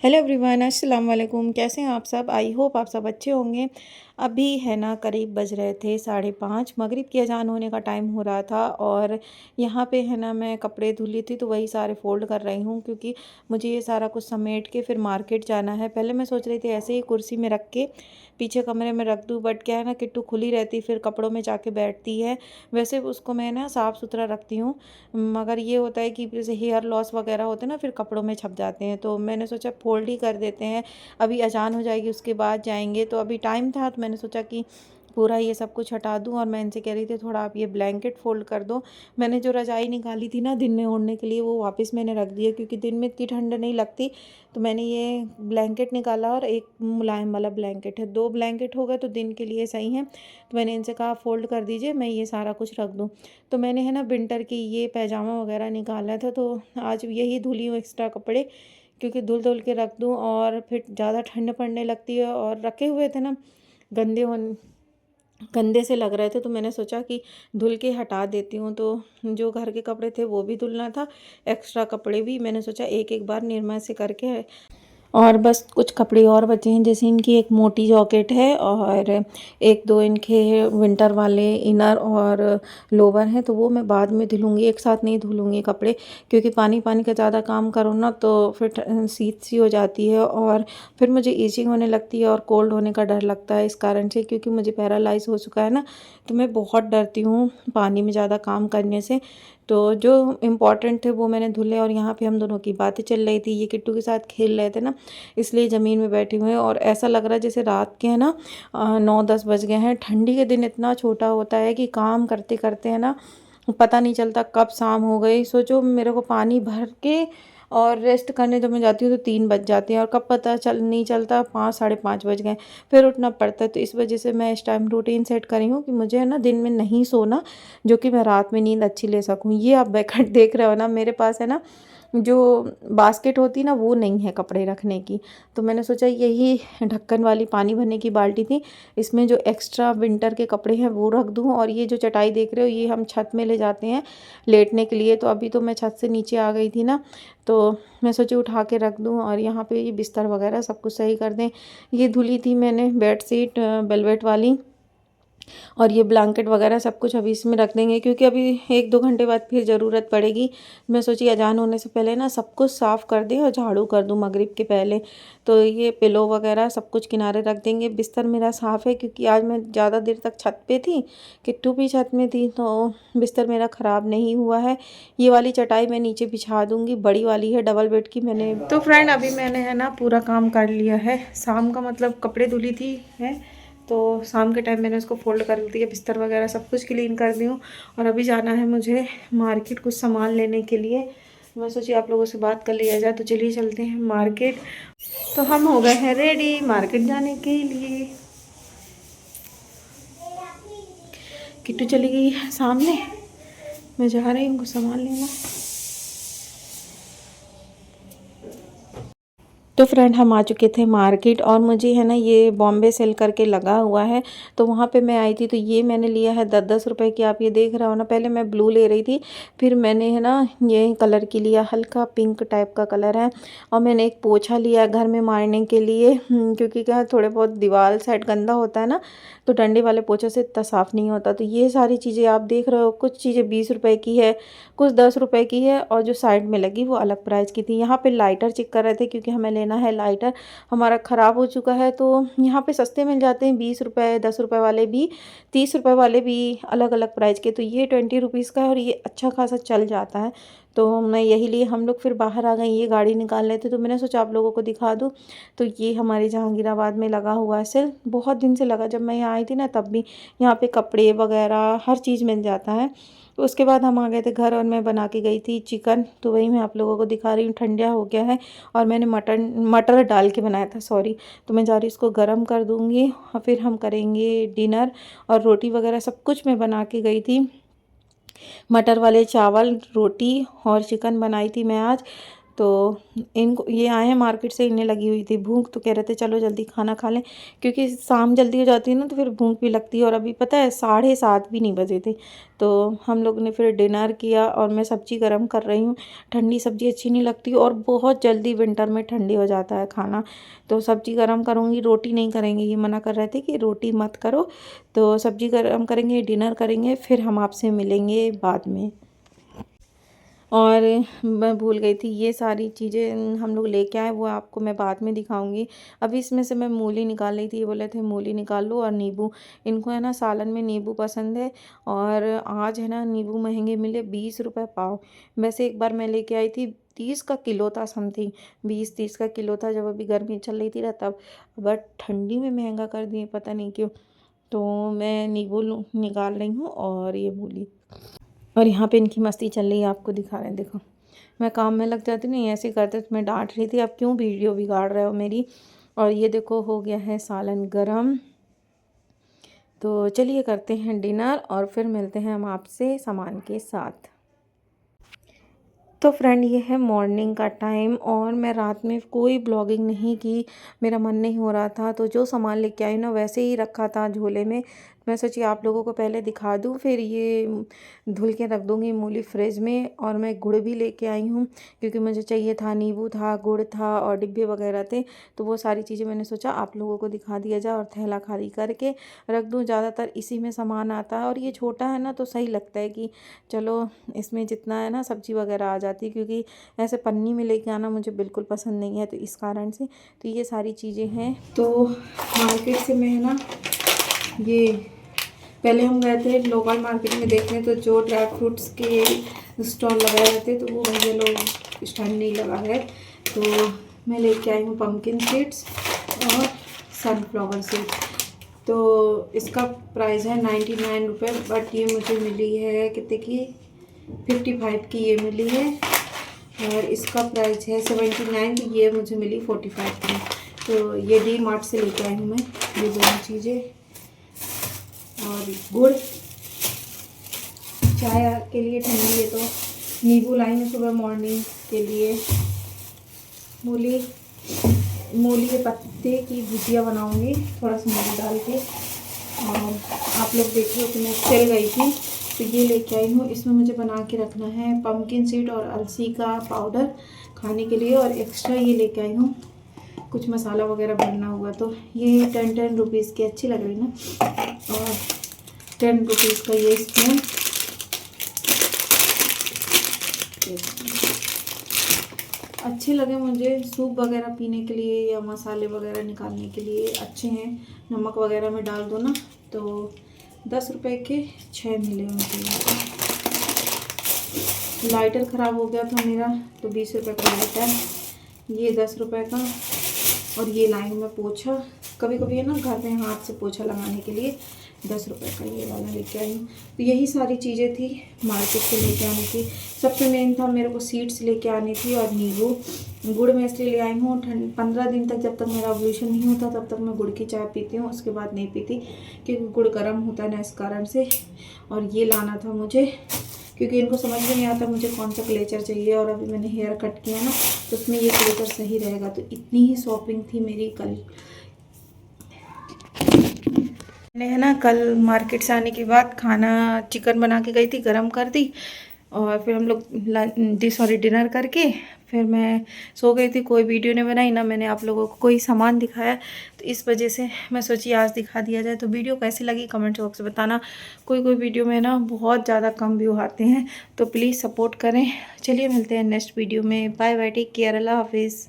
Hello everyone, अस्सलाम वालेकुम। कैसे हैं आप सब? आई होप आप सब अच्छे होंगे। अभी है ना करीब बज रहे थे 5:30, मगरिब की अजान होने का टाइम हो रहा था। और यहाँ पे है ना मैं कपड़े धुली थी तो वही सारे फ़ोल्ड कर रही हूँ, क्योंकि मुझे ये सारा कुछ समेट के फिर मार्केट जाना है। पहले मैं सोच रही थी ऐसे ही कुर्सी में रख के पीछे कमरे में रख दूँ, बट क्या है ना किट्टू खुली रहती फिर कपड़ों में जाके बैठती है। वैसे उसको मैं ना साफ़ सुथरा रखती हूँ, मगर ये होता है कि जैसे हेयर लॉस वगैरह होते हैं ना फिर कपड़ों में छप जाते हैं, तो मैंने सोचा फोल्ड ही कर देते हैं। अभी अजान हो जाएगी उसके बाद जाएंगे, तो अभी टाइम था तो मैंने सोचा कि पूरा ये सब कुछ हटा दूं। और मैं इनसे कह रही थी थोड़ा आप ये ब्लैंकेट फ़ोल्ड कर दो। मैंने जो रज़ाई निकाली थी ना दिन में ओढ़ने के लिए वो वापस मैंने रख दी है, क्योंकि दिन में इतनी ठंड नहीं लगती। तो मैंने ये ब्लैंकेट निकाला और एक मुलायम वाला ब्लैंकेट है, 2 ब्लैंकेट हो गए तो दिन के लिए सही है। तो मैंने इनसे कहा फ़ोल्ड कर दीजिए, मैं ये सारा कुछ रख दूँ। तो मैंने है ना विंटर की ये पैजामा वगैरह निकाला था, तो आज यही धुली हूँ एक्स्ट्रा कपड़े, क्योंकि धुल धुल के रख दूँ और फिर ज़्यादा ठंड पड़ने लगती है। और रखे हुए थे ना गंदे होने गंदे से लग रहे थे, तो मैंने सोचा कि धुल के हटा देती हूँ। तो जो घर के कपड़े थे वो भी धुलना था, एक्स्ट्रा कपड़े भी मैंने सोचा एक एक बार निरमा से करके। और बस कुछ कपड़े और बचे हैं, जैसे इनकी एक मोटी जॉकेट है और एक दो इनके विंटर वाले इनर और लोवर हैं, तो वो मैं बाद में धुलूँगी, एक साथ नहीं धुलूँगी कपड़े, क्योंकि पानी पानी का ज़्यादा काम करो ना तो फिर शीत सी हो जाती है और फिर मुझे ईचिंग होने लगती है और कोल्ड होने का डर लगता है इस कारण से, क्योंकि मुझे पैरालाइज हो चुका है ना। तो मैं बहुत डरती हूँ पानी में ज़्यादा काम करने से। तो जो इम्पोर्टेंट थे वो मैंने धुले। और यहाँ पे हम दोनों की बातें चल रही थी, ये किट्टू के साथ खेल रहे थे ना, इसलिए ज़मीन में बैठे हुए हैं। और ऐसा लग रहा है जैसे रात के हैं ना 9-10 बज गए हैं। ठंडी के दिन इतना छोटा होता है कि काम करते करते है ना पता नहीं चलता कब शाम हो गई। सोचो मेरे को पानी भर के और रेस्ट करने जब मैं जाती हूँ तो 3 बज जाते हैं, और कब पता चल नहीं चलता 5 5:30 बज गए, फिर उठना पड़ता है। तो इस वजह से मैं इस टाइम रूटीन सेट करी हूँ कि मुझे है ना दिन में नहीं सोना, जो कि मैं रात में नींद अच्छी ले सकूँ। ये आप बैकअप देख रहे हो ना, मेरे पास है ना जो बास्केट होती ना वो नहीं है कपड़े रखने की। तो मैंने सोचा यही ढक्कन वाली पानी भरने की बाल्टी थी, इसमें जो एक्स्ट्रा विंटर के कपड़े हैं वो रख दूँ। और ये जो चटाई देख रहे हो ये हम छत में ले जाते हैं लेटने के लिए। तो अभी तो मैं छत से नीचे आ गई थी ना, तो मैं सोची उठा के रख दूँ। और यहाँ पे ये बिस्तर वगैरह सब कुछ सही कर दें। ये धुली थी मैंने बेडशीट वेलवेट वाली, और ये ब्लैंकेट वगैरह सब कुछ अभी इसमें रख देंगे, क्योंकि अभी 1-2 घंटे बाद फिर ज़रूरत पड़ेगी। मैं सोची अजान होने से पहले ना सब कुछ साफ़ कर दें और झाड़ू कर दूँ मगरिब के पहले। तो ये पिलो वगैरह सब कुछ किनारे रख देंगे। बिस्तर मेरा साफ़ है, क्योंकि आज मैं ज़्यादा देर तक छत पे थी, किट्टू भी छत में थी, तो बिस्तर मेरा ख़राब नहीं हुआ है। ये वाली चटाई मैं नीचे बिछा दूँगी, बड़ी वाली है डबल बेड की मैंने। तो फ्रेंड अभी मैंने है ना पूरा काम कर लिया है शाम का, मतलब कपड़े धुली थी है, तो शाम के टाइम मैंने उसको फोल्ड कर दिया, बिस्तर वगैरह सब कुछ क्लीन कर दी हूँ। और अभी जाना है मुझे मार्केट कुछ सामान लेने के लिए। मैं सोची आप लोगों से बात कर लिया जाए, तो चलिए चलते हैं मार्केट। तो हम हो गए हैं रेडी मार्केट जाने के लिए। किट्टू चली गई है सामने, मैं जा रही हूँ कुछ सामान लेना। तो फ्रेंड हम आ चुके थे मार्केट, और मुझे है ना ये बॉम्बे सेल करके लगा हुआ है, तो वहाँ पे मैं आई थी। तो ये मैंने लिया है 10-10 रुपए की, आप ये देख रहे हो ना। पहले मैं ब्लू ले रही थी, फिर मैंने है ना ये कलर की लिया, हल्का पिंक टाइप का कलर है। और मैंने एक पोछा लिया घर में मारने के लिए, क्योंकि क्या थोड़े बहुत दीवार साइड गंदा होता है ना, तो डंडे वाले पोछे से इतना साफ़ नहीं होता। तो ये सारी चीज़ें आप देख रहे हो, कुछ चीज़ें 20 रुपए की है, कुछ 10 रुपए की है, और जो साइड में लगी वो अलग प्राइस की थी। यहाँ पे लाइटर चेक कर रहे थे, क्योंकि हमें लेना है लाइटर, हमारा ख़राब हो चुका है। तो यहाँ पे सस्ते मिल जाते हैं, 20 रुपए, 10 रुपए वाले भी, 30 रुपए वाले भी, अलग अलग प्राइस के। तो ये 20 रुपीज़ का है और ये अच्छा खासा चल जाता है। तो मैं यही लिए, हम लोग फिर बाहर आ गए, ये गाड़ी निकाल रहे थे, तो मैंने सोचा आप लोगों को दिखा दूँ। तो ये हमारे जहांगीराबाद में लगा हुआ है सेल, बहुत दिन से लगा, जब मैं यहाँ आई थी ना तब भी। यहाँ पे कपड़े वगैरह हर चीज़ मिल जाता है। तो उसके बाद हम आ गए थे घर, और मैं बना के गई थी चिकन, तो वही मैं आप लोगों को दिखा रही हूँ। ठंडा हो गया है और मैंने मटर डाल के बनाया था, सॉरी। तो मैं जा रही इसको गर्म कर दूँगी और फिर हम करेंगे डिनर। और रोटी वगैरह सब कुछ मैं बना के गई थी, मटर वाले चावल, रोटी और चिकन बनाई थी मैं आज। तो इनको ये आए हैं मार्केट से, इन्हें लगी हुई थी भूख, तो कह रहे थे चलो जल्दी खाना खा लें, क्योंकि शाम जल्दी हो जाती है ना तो फिर भूख भी लगती है। और अभी पता है 7:30 भी नहीं बजे थे। तो हम लोग ने फिर डिनर किया और मैं सब्ज़ी गर्म कर रही हूँ। ठंडी सब्ज़ी अच्छी नहीं लगती और बहुत जल्दी विंटर में ठंडी हो जाता है खाना। तो सब्ज़ी गर्म करूँगी, रोटी नहीं करेंगे, ये मना कर रहे थे कि रोटी मत करो। तो सब्ज़ी गर्म करेंगे, डिनर करेंगे, फिर हम आपसे मिलेंगे बाद में। और मैं भूल गई थी, ये सारी चीज़ें हम लोग लेके आए, वो आपको मैं बाद में दिखाऊंगी। अभी इसमें से मैं मूली निकाल रही थी, ये बोले थे मूली निकाल लो और नींबू। इनको है ना सालन में नींबू पसंद है। और आज है ना नींबू महंगे मिले, 20 रुपये पाव। वैसे एक बार मैं लेके आई थी 30 का किलो था, समथिंग 20-30 का किलो था, जब अभी गर्मी चल रही थी ना तब। बट ठंडी में महंगा कर दिए, पता नहीं क्यों। तो मैं नींबू निकाल रही हूँ और ये मूली। और यहाँ पे इनकी मस्ती चल रही है, आपको दिखा रहे हैं, देखो। मैं काम में लग जाती नहीं, ऐसे करते, तो मैं डांट रही थी आप क्यों वीडियो बिगाड़ रहे हो मेरी। और ये देखो हो गया है सालन गरम। तो चलिए करते हैं डिनर और फिर मिलते हैं हम आपसे सामान के साथ। तो फ्रेंड ये है मॉर्निंग का टाइम और मैं रात में कोई ब्लॉगिंग नहीं की, मेरा मन नहीं हो रहा था। तो जो सामान लेके आई ना वैसे ही रखा था झोले में। मैं सोची आप लोगों को पहले दिखा दूँ, फिर ये धुल के रख दूँगी मूली फ्रिज में। और मैं गुड़ भी लेके आई हूँ, क्योंकि मुझे चाहिए था, नींबू था, गुड़ था और डिब्बे वगैरह थे। तो वो सारी चीज़ें मैंने सोचा आप लोगों को दिखा दिया जाए और थैला खाली करके रख दूँ। ज़्यादातर इसी में सामान आता है और ये छोटा है ना, तो सही लगता है कि चलो इसमें जितना है ना सब्ज़ी वगैरह आ जाती है, क्योंकि ऐसे पन्नी में लेके आना मुझे बिल्कुल पसंद नहीं है। तो इस कारण से तो ये सारी चीज़ें हैं। तो मार्केट से मैं है ना, ये पहले हम गए थे लोकल मार्केट में देखने, तो जो ड्राई फ्रूट्स के स्टॉल लगाए रहते तो वो भैया लोग इस टाइम नहीं लगा है। तो मैं लेके आई हूँ पम्पकिन सीड्स और सनफ्लावर सीड्स। तो इसका प्राइस है 99 रुपये, बट ये मुझे मिली है कितने की, 55 की ये मिली है। और इसका प्राइस है 79 की, ये मुझे मिली 45 की। तो ये डी मार्ट से लेके आई हूँ मैं ये दोनों चीज़ें। और गुड़ चाय के लिए ठंडी है, तो नींबू लाई हूँ सुबह मॉर्निंग के लिए। मूली के पत्ते की भुजिया बनाऊंगी थोड़ा सा मूली डाल के। और आप लोग देख रहे हो कि मैं चल गई थी, तो ये लेके आई हूँ। इसमें मुझे बना के रखना है पम्पकिन सीड और अलसी का पाउडर खाने के लिए। और एक्स्ट्रा ये लेके आई हूँ कुछ मसाला वगैरह भरना हुआ। तो ये 10 रुपीज़ की अच्छी लग रही ना। और 10 रुपीज़ का ये स्पून, अच्छे लगे मुझे सूप वगैरह पीने के लिए या मसाले वगैरह निकालने के लिए अच्छे हैं। नमक वगैरह में डाल दो ना। तो 10 रुपए के 6 मिले मुझे। लाइटर ख़राब हो गया था मेरा, तो 20 रुपये का लाइटर, ये 10 रुपये का। और ये लाई में पोछा, कभी कभी है ना घर में हाथ से पोछा लगाने के लिए 10 रुपये का ये वाला लेके आई हूँ। तो यही सारी चीज़ें थी मार्केट से लेके आने की। सबसे मेन था मेरे को सीड्स लेके आनी थी और नींबू। गुड़ मैं इसलिए ले आई हूँ, 15 दिन तक जब तक मेरा ओव्यूलेशन नहीं होता तब तक मैं गुड़ की चाय पीती हूँ, उसके बाद नहीं पीती, क्योंकि गुड़ गर्म होता है ना, इस कारण से। और ये लाना था मुझे, क्योंकि इनको समझ में नहीं आता मुझे कौन सा क्लेचर चाहिए। और अभी मैंने हेयर कट किया ना, तो उसमें ये क्लेचर सही रहेगा। तो इतनी ही शॉपिंग थी मेरी कल। मैंने है ना कल मार्केट से आने के बाद खाना चिकन बना के गई थी, गरम कर दी। और फिर हम लोग डिनर करके फिर मैं सो गई थी। कोई वीडियो नहीं बनाई ना, मैंने आप लोगों को कोई सामान दिखाया। तो इस वजह से मैं सोची आज दिखा दिया जाए। तो वीडियो कैसी लगी कमेंट बॉक्स में बताना। कोई वीडियो में ना बहुत ज़्यादा कम व्यू आते हैं, तो प्लीज़ सपोर्ट करें। चलिए मिलते हैं नेक्स्ट वीडियो में। बाय बाय, टेक केयर, अल्लाह हाफिज़।